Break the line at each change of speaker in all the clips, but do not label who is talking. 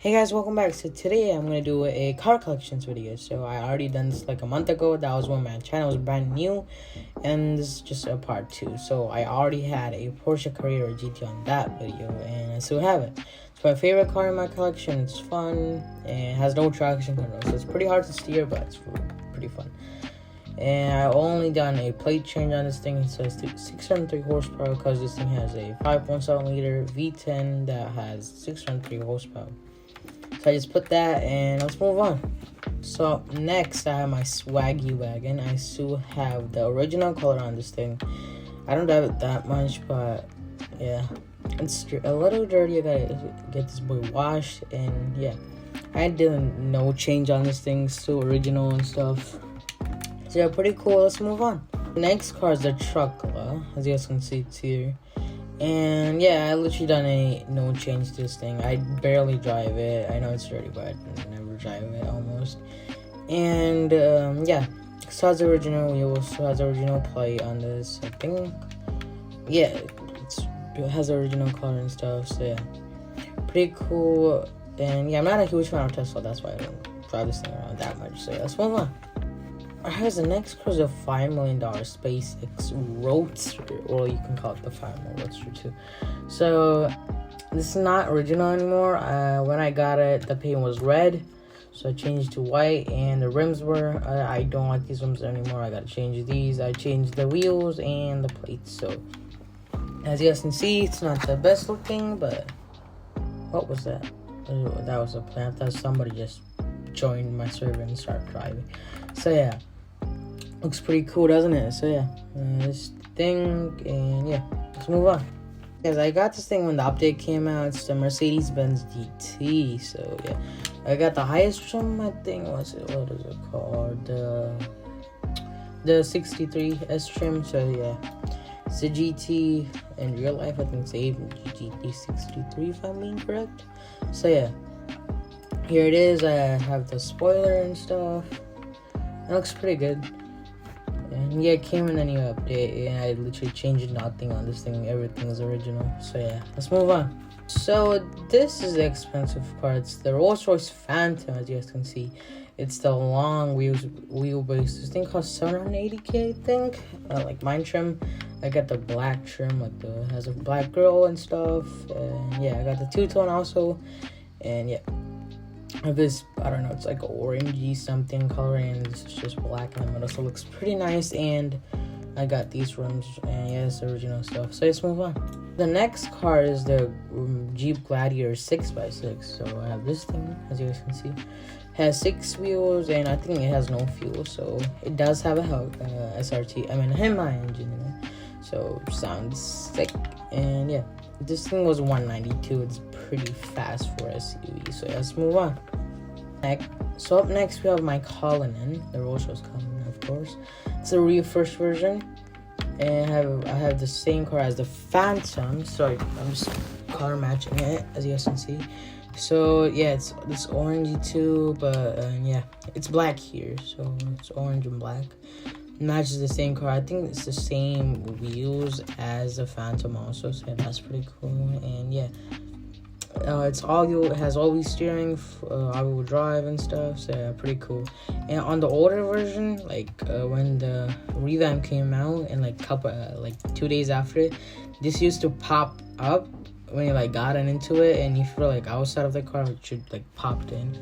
Hey guys, welcome back. So today I'm gonna do a car collections video. So I already done this like a month ago. That was when my channel was brand new, and this is just a part 2. So I already had a Porsche Carrera GT on that video, and I still have it. It's my favorite car in my collection. It's fun and has no traction control, so it's pretty hard to steer, but it's pretty fun. And I only done a plate change on this thing. So it's 603 horsepower because this thing has a 5.7 liter V10 that has 603 horsepower. So I just put that, and let's move on. So next I have my Swaggy Wagon. I still have the original color on this thing. I don't have it that much, but yeah, it's a little dirty. I gotta get this boy washed, and yeah, I did no change on this thing, still original and stuff. So yeah, pretty cool. Let's move on. Next car is the Truckla, as you guys can see it's here. And yeah, I literally done no change to this thing. I barely drive it. I know it's dirty, but I never drive it almost. And yeah, it has the original wheels, it has the original plate on this, I think. Yeah, it has the original color and stuff, so yeah, pretty cool. And yeah, I'm not a huge fan of Tesla, that's why I don't drive this thing around that much. So yeah, let's move on. Here's the next car is a $5 million SpaceX Roadster, or you can call it the 5 million Roadster too. So this is not original anymore. When I got it, the paint was red, so I changed to white, and the rims were. I don't like these rims anymore. I gotta change these. I changed the wheels and the plates. So as you guys can see, it's not the best looking, but what was that? That was a plan. I thought somebody just joined my server and started driving. So yeah. Looks pretty cool, doesn't it? So yeah, this thing, and yeah, let's move on. Guys, I got this thing when the update came out. It's the Mercedes-Benz GT. So yeah, I got the highest trim. I think what is it called? The 63S trim. So yeah, it's a GT. In real life, I think it's a GT63 if I'm being correct. So yeah, here it is. I have the spoiler and stuff. It looks pretty good. And yeah, it came in a new update, and I literally changed nothing on this thing. Everything is original. So yeah, let's move on. So this is the expensive car. It's the Rolls-Royce Phantom, as you guys can see. It's the long wheelbase. This thing costs $780K, I think. Like mine trim. I got the black trim, like has a black grill and stuff. And yeah, I got the two-tone also. And yeah, this, I don't know, it's like orangey something color, and this is just black in the middle, so it looks pretty nice. And I got these rims, and yeah, it's original stuff. So let's move on. The next car is the Jeep Gladiator 6x6. So I have this thing, as you guys can see. It has 6 wheels, and I think it has no fuel, so it does have a SRT, HEMA engine in it, so sounds sick. And yeah, this thing was $192. It's pretty fast for SUV. So let's move on. So up next we have my Cullinan, the Rolls-Royce Cullinan, of course. It's a refurbished version, and I have the same car as the Phantom. Sorry, I'm just color matching it, as you guys can see. So yeah, it's orangey too, but yeah, it's black here, so it's orange and black. Matches the same car. I think it's the same wheels as the Phantom also, so yeah, that's pretty cool. And yeah, it has all-wheel steering, all-wheel drive and stuff, so yeah, pretty cool. And on the older version, like when the revamp came out, and like 2 days after it, this used to pop up when you got into it, and if you're outside of the car, it should popped in.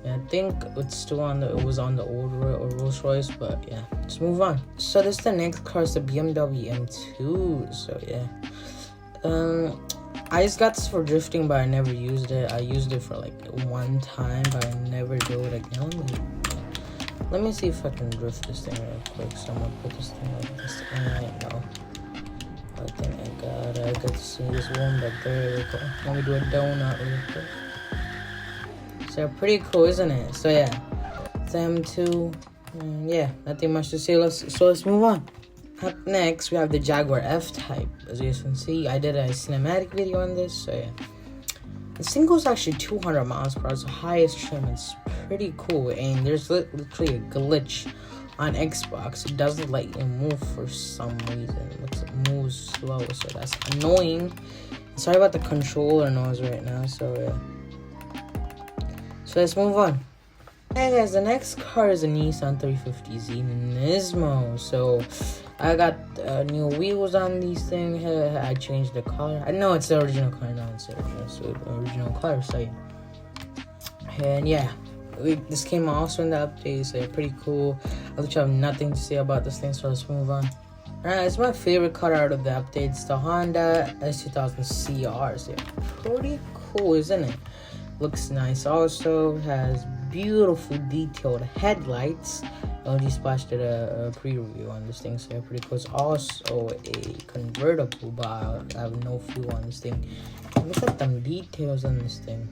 And I think it's still it was on the old Rolls Royce, but yeah, let's move on. So this the next car is the BMW M2. So yeah, I just got this for drifting, but I never used it. I used it for one time, but I never do it again. Let me see if I can drift this thing real quick. So I'm gonna put this thing like this right now. I think I got to see this one, but there we go. Let me do a donut real quick. So pretty cool, isn't it? So yeah, it's M2. Yeah, nothing much to say. So let's move on. Up next, we have the Jaguar F-Type. As you guys can see, I did a cinematic video on this. So yeah, this thing goes actually 200 miles per hour. It's the highest trim. It's pretty cool. And there's literally a glitch on Xbox. It doesn't let you move for some reason. It moves slow, so that's annoying. Sorry about the controller noise right now. So yeah. So let's move on. Hey guys, the next car is a Nissan 350Z Nismo. So I got new wheels on these things. I changed the color. I know it's the original color, no, it's the original color. So yeah. And yeah, this came also in the update, so yeah, pretty cool. I literally have nothing to say about this thing, so let's move on. Alright, it's my favorite car out of the updates, the Honda S2000 CR. So yeah, pretty cool, isn't it? Looks nice. Also has beautiful detailed headlights. LG splashed did a pre-review on this thing, so yeah, pretty cool. It's also a convertible, but I have no fuel on this thing. Look at them details on this thing.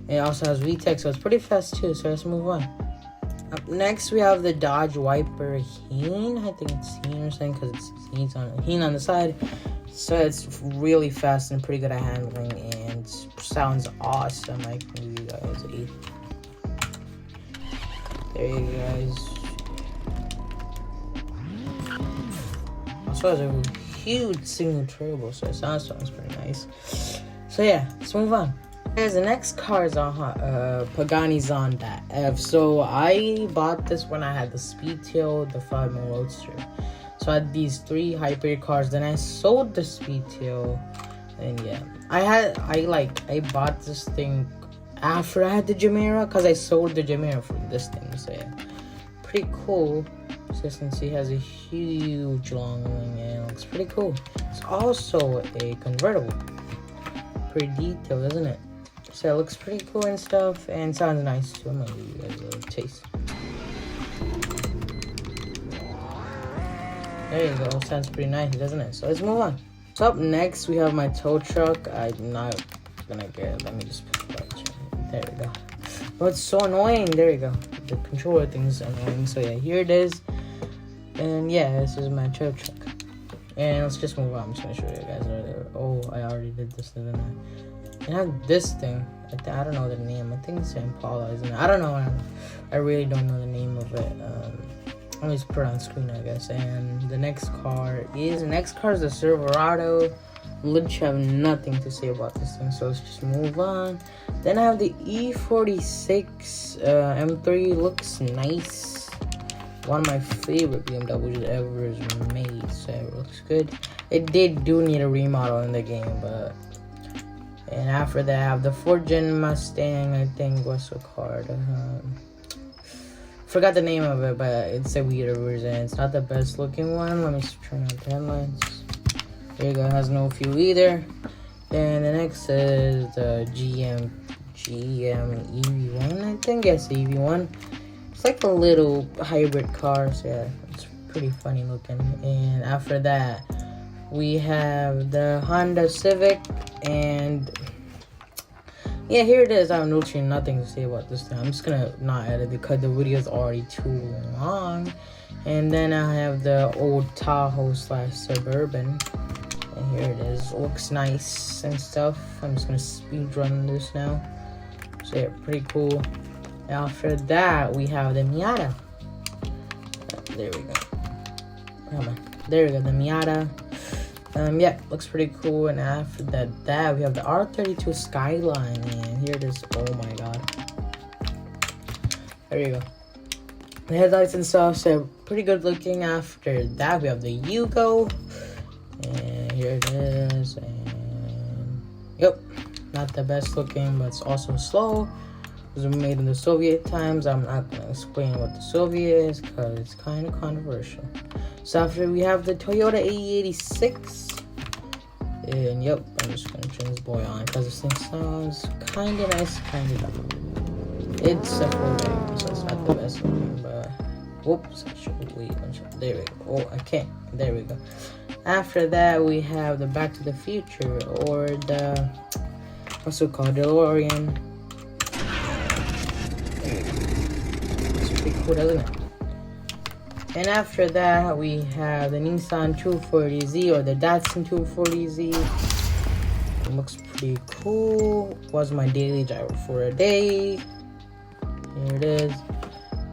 It also has VTEC, so it's pretty fast too, so let's move on. Up next, we have the Dodge Viper Heen. I think it's Heen or something, because it's Heen on the side. So it's really fast and pretty good at handling, and sounds awesome. I can give you guys there you guys. Also has a huge single turbo, so it sounds pretty nice. So yeah, let's move on. The next car is a Pagani Zonda. So I bought this when I had the Speedtail, the 5-man Roadster. So I had these 3 hybrid cars. Then I sold the Speedtail, and yeah, I bought this thing after I had the Jamera, because I sold the Jamera for this thing. So yeah, pretty cool. So you can see it has a huge long wing, and it looks pretty cool. It's also a convertible. Pretty detailed, isn't it? So it looks pretty cool and stuff, and sounds nice too. I'm gonna give you guys a little taste. There you go. Sounds pretty nice, doesn't it? So let's move on. So up next, we have my tow truck. I'm not gonna get. Let me just put it right. There we go. Oh, it's so annoying. There you go. The controller thing is annoying. So yeah, here it is. And yeah, this is my tow truck. And let's just move on. I'm just gonna show you guys. Oh, I already did this, didn't I? And I have this thing. I don't know the name. I think it's Impala, isn't it? I don't know. I really don't know the name of it. I'll just put it on screen, I guess. And the next car is the Silverado. Literally have nothing to say about this thing, so let's just move on. Then I have the E46 M3. Looks nice. One of my favorite BMWs ever made, so it looks good. It do need a remodel in the game, but. And after that, I have the 4th Gen Mustang. I think what's the car? Forgot the name of it, but it's a weirder version. It's not the best looking one. Let me just turn on the headlights. There you go. It has no fuel either. And the next is the GM EV1. I think yes, EV1. It's like a little hybrid car. So yeah, it's pretty funny looking. And after that, we have the Honda Civic, and yeah, here it is. I have literally nothing to say about this thing. I'm just gonna not edit it because the video is already too long. And then I have the old Tahoe / Suburban, and here it is. It looks nice and stuff. I'm just gonna speed run this now. So yeah, pretty cool. After that, we have the Miata. There we go. Come on. There we go, the Miata. Yeah, looks pretty cool. And after that we have the R32 Skyline, and here it is. Oh my god. There you go. The headlights and stuff, so pretty good looking. After that, we have the Yugo, and here it is. And yep, not the best looking, but it's also slow. It was made in the Soviet times. I'm not gonna explain what the Soviet is because it's kind of controversial. So after we have the Toyota AE86, and yep, I'm just gonna turn this boy on because this thing sounds kind of nice, kind of dumb. It's a 4 so it's not the best looking, but whoops, I should wait. There we go. Oh, I can't. There we go. After that, we have the Back to the Future, or the what's it called, DeLorean. It's pretty cool, doesn't it? And after that, we have the Nissan 240Z, or the Datsun 240Z. It looks pretty cool. Was my daily driver for a day. Here it is.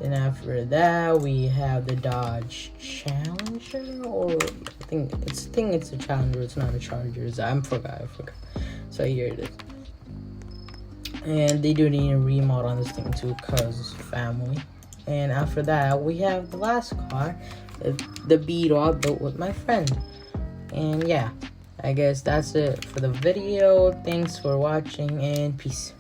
Then after that, we have the Dodge Challenger, or I think it's a Challenger. It's not a Charger. I forgot. So here it is. And they do need a remodel on this thing too, cause family. And after that, we have the last car, the Beetle I built with my friend. And yeah, I guess that's it for the video. Thanks for watching and peace.